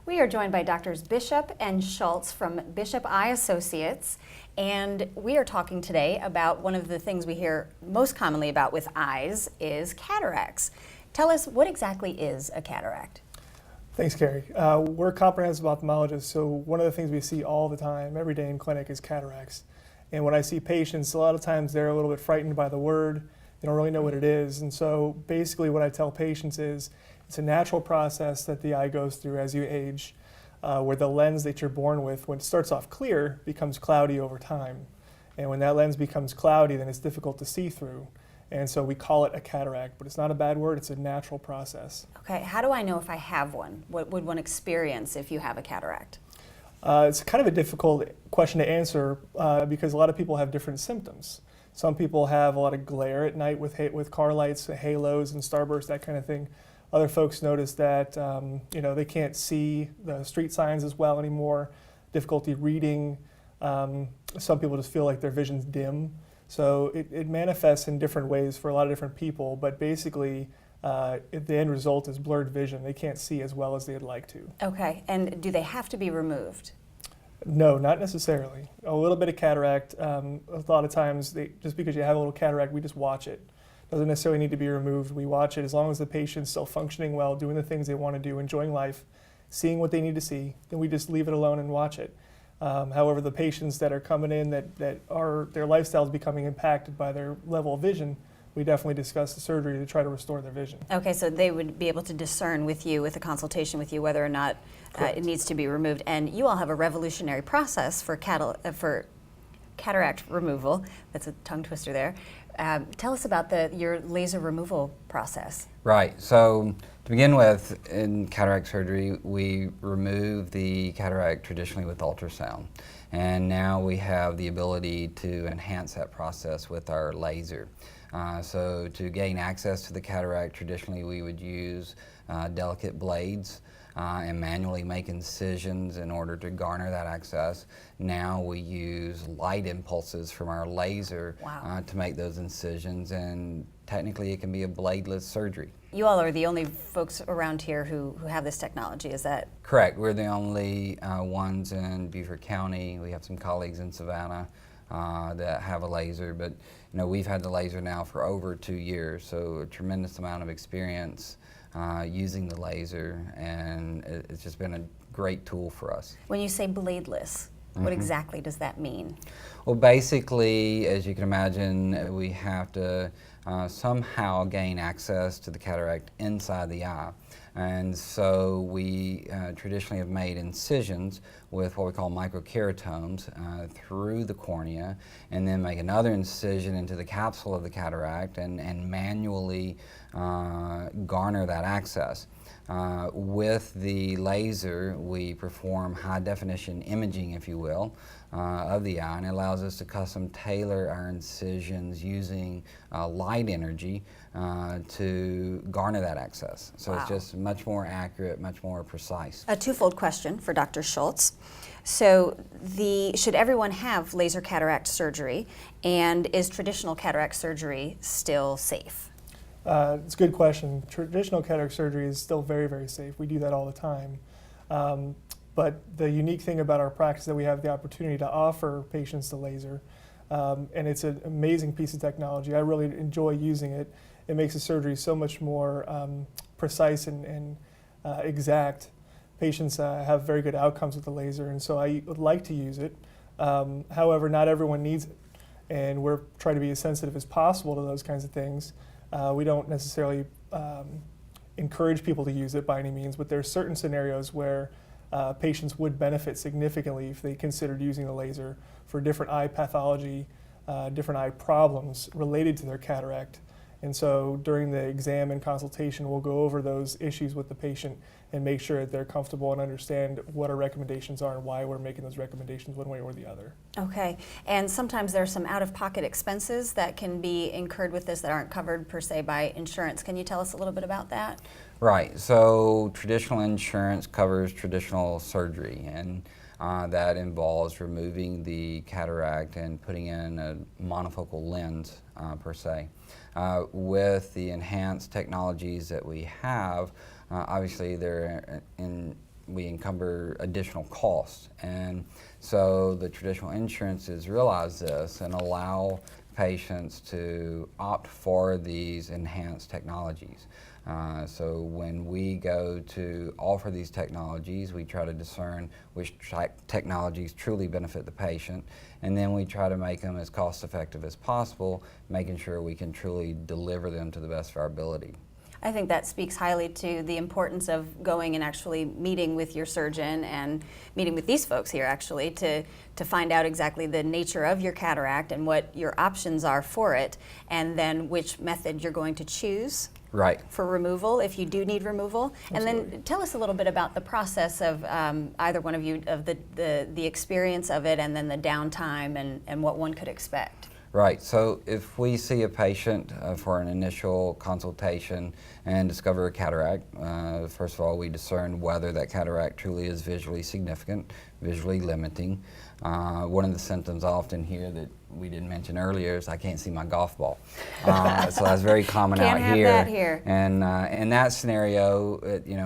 We are joined by Doctors Bishop and Schultz from Bishop Eye Associates, and we are talking today about one of the things we hear most commonly about with eyes is cataracts. Tell us, what exactly is a cataract? Thanks, Carrie. We're comprehensive ophthalmologists, so one of the things we see all the time, every day in clinic, is cataracts. And when I see patients, a lot of times they're a little bit frightened by the word. They don't really know what it is. And so basically what I tell patients is it's a natural process that the eye goes through as you age, where the lens that you're born with, when it starts off clear, becomes cloudy over time. And when that lens becomes cloudy, then it's difficult to see through. And so we call it a cataract, but it's not a bad word, it's a natural process. Okay, how do I know if I have one? What would one experience if you have a cataract? It's kind of a difficult question to answer because a lot of people have different symptoms. Some people have a lot of glare at night with car lights, halos and starbursts, that kind of thing. Other folks notice that they can't see the street signs as well anymore, difficulty reading. Some people just feel like their vision's dim. So it manifests in different ways for a lot of different people, but basically the end result is blurred vision. They can't see as well as they'd like to. Okay, and do they have to be removed? No, not necessarily. A little bit of cataract, a lot of times, just because you have a little cataract, we just watch it. Doesn't necessarily need to be removed. We watch it as long as the patient's still functioning well, doing the things they want to do, enjoying life, seeing what they need to see, then we just leave it alone and watch it. However, the patients that are coming in that are their lifestyle is becoming impacted by their level of vision, we definitely discuss the surgery to try to restore their vision. Okay, so they would be able to discern with you, with a consultation with you, whether or not it needs to be removed. And you all have a revolutionary process for cataract removal. That's a tongue twister there. Tell us about your laser removal process. Right. So to begin with, in cataract surgery, we remove the cataract traditionally with ultrasound. And now we have the ability to enhance that process with our laser. So to gain access to the cataract, traditionally we would use delicate blades and manually make incisions in order to garner that access. Now we use light impulses from our laser to make those incisions, and technically it can be a bladeless surgery. You all are the only folks around here who have this technology, is that? Correct. We're the only ones in Beaufort County. We have some colleagues in Savannah that have a laser, but we've had the laser now for over 2 years, so a tremendous amount of experience using the laser, and it's just been a great tool for us. When you say bladeless, what exactly does that mean? Well, basically, as you can imagine, we have to somehow gain access to the cataract inside the eye. And so we traditionally have made incisions with what we call microkeratomes through the cornea, and then make another incision into the capsule of the cataract and manually garner that access. With the laser, we perform high definition imaging, if you will, of the eye, and it allows us to custom tailor our incisions using light energy to garner that access. So it's just much more accurate, much more precise. A twofold question for Dr. Schultz. So should everyone have laser cataract surgery, and is traditional cataract surgery still safe? It's a good question. Traditional cataract surgery is still very, very safe. We do that all the time. But the unique thing about our practice is that we have the opportunity to offer patients the laser. And it's an amazing piece of technology. I really enjoy using it. It makes the surgery so much more precise and exact. Patients have very good outcomes with the laser, and so I would like to use it. However, not everyone needs it. And we're trying to be as sensitive as possible to those kinds of things. We don't necessarily encourage people to use it by any means, but there are certain scenarios where patients would benefit significantly if they considered using the laser for different eye pathology, different eye problems related to their cataract. And so during the exam and consultation, we'll go over those issues with the patient and make sure that they're comfortable and understand what our recommendations are and why we're making those recommendations one way or the other. Okay, and sometimes there are some out-of-pocket expenses that can be incurred with this that aren't covered per se by insurance. Can you tell us a little bit about that? Right, so traditional insurance covers traditional surgery, and that involves removing the cataract and putting in a monofocal lens per se. With the enhanced technologies that we have, obviously they're in we encumber additional costs. And so the traditional insurances realize this and allow patients to opt for these enhanced technologies. So when we go to offer these technologies, we try to discern which technologies truly benefit the patient, and then we try to make them as cost effective as possible, making sure we can truly deliver them to the best of our ability. I think that speaks highly to the importance of going and actually meeting with your surgeon and meeting with these folks here actually to find out exactly the nature of your cataract and what your options are for it, and then which method you're going to choose. Right. For removal, if you do need removal. Absolutely. And then tell us a little bit about the process of either one of you, of the experience of it and then the downtime and what one could expect. Right, so if we see a patient for an initial consultation and discover a cataract, first of all we discern whether that cataract truly is visually significant, visually limiting. One of the symptoms I often hear that we didn't mention earlier is I can't see my golf ball. So that's very common Can't out have here. that here. And in that scenario,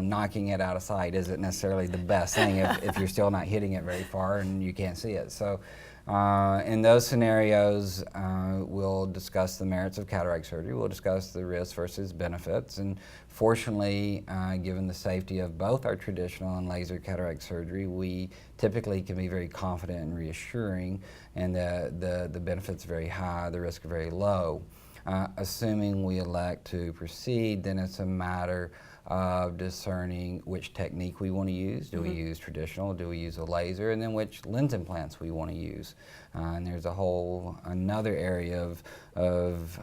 knocking it out of sight isn't necessarily the best thing if you're still not hitting it very far and you can't see it. So in those scenarios, we'll discuss the merits of cataract surgery. We'll discuss the risks versus benefits. And fortunately, given the safety of both our traditional and laser cataract surgery, we typically can be very confident and reassuring, and the benefits are very high, the risk are very low. Assuming we elect to proceed, then it's a matter of discerning which technique we want to use. Do we use traditional? Do we use a laser? And then which lens implants we want to use. And there's another area of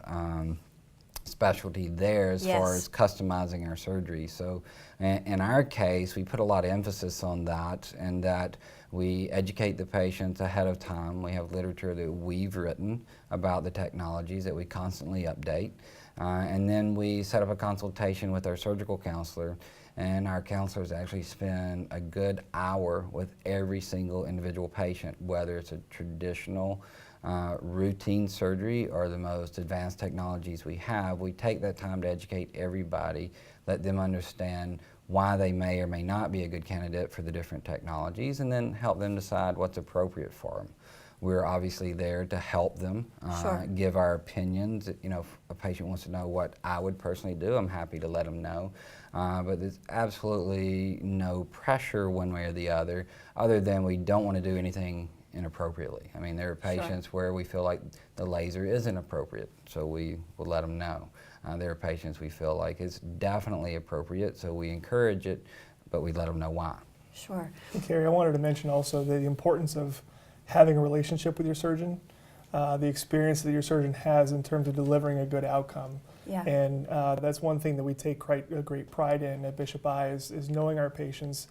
specialty there as far as customizing our surgery. So in our case, we put a lot of emphasis on that, and that we educate the patients ahead of time. We have literature that we've written about the technologies that we constantly update. And then we set up a consultation with our surgical counselor, and our counselors actually spend a good hour with every single individual patient, whether it's a traditional routine surgery or the most advanced technologies we have. We take that time to educate everybody, let them understand why they may or may not be a good candidate for the different technologies, and then help them decide what's appropriate for them. We're obviously there to help them, give our opinions. If a patient wants to know what I would personally do, I'm happy to let them know. But there's absolutely no pressure one way or the other than we don't want to do anything inappropriately. I mean, there are patients where we feel like the laser isn't appropriate, so we will let them know. There are patients we feel like it's definitely appropriate, so we encourage it, but we let them know why. Sure. And Carrie, I wanted to mention also the importance of having a relationship with your surgeon, the experience that your surgeon has in terms of delivering a good outcome. Yeah. And that's one thing that we take great pride in at Bishop Eye is knowing our patients,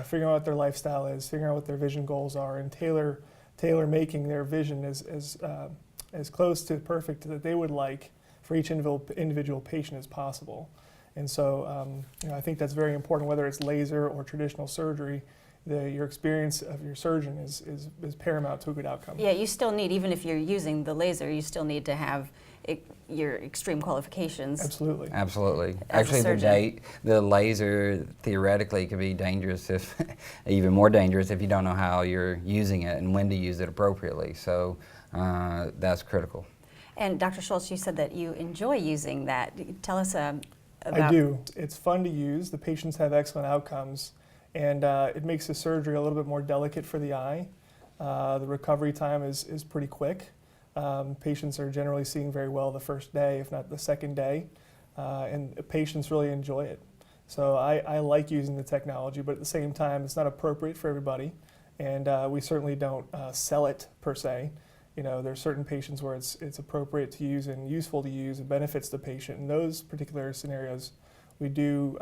figuring out what their lifestyle is, figuring out what their vision goals are, and tailor making their vision as close to perfect that they would like for each individual patient as possible. And so I think that's very important, whether it's laser or traditional surgery. Your experience of your surgeon is paramount to a good outcome. Yeah, you still need, even if you're using the laser, you still need to have your extreme qualifications. Absolutely. Absolutely. As a Actually, surgeon. the laser theoretically could be dangerous, even more dangerous if you don't know how you're using it and when to use it appropriately. So that's critical. And Dr. Schultz, you said that you enjoy using that. Tell us about... I do. It's fun to use. The patients have excellent outcomes. And it makes the surgery a little bit more delicate for the eye. The recovery time is pretty quick. Patients are generally seeing very well the first day, if not the second day, and patients really enjoy it. So I like using the technology, but at the same time, it's not appropriate for everybody, and we certainly don't sell it per se. There are certain patients where it's appropriate to use and useful to use and benefits the patient. In those particular scenarios, we do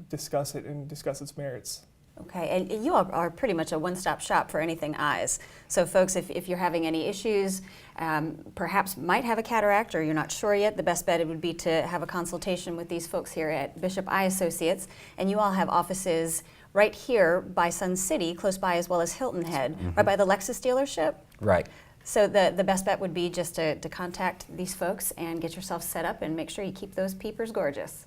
discuss it and discuss its merits. Okay, and you all are pretty much a one-stop shop for anything eyes. So folks, if you're having any issues, perhaps might have a cataract or you're not sure yet, the best bet would be to have a consultation with these folks here at Bishop Eye Associates. And you all have offices right here by Sun City, close by, as well as Hilton Head, right by the Lexus dealership. Right. So the best bet would be just to contact these folks and get yourself set up and make sure you keep those peepers gorgeous.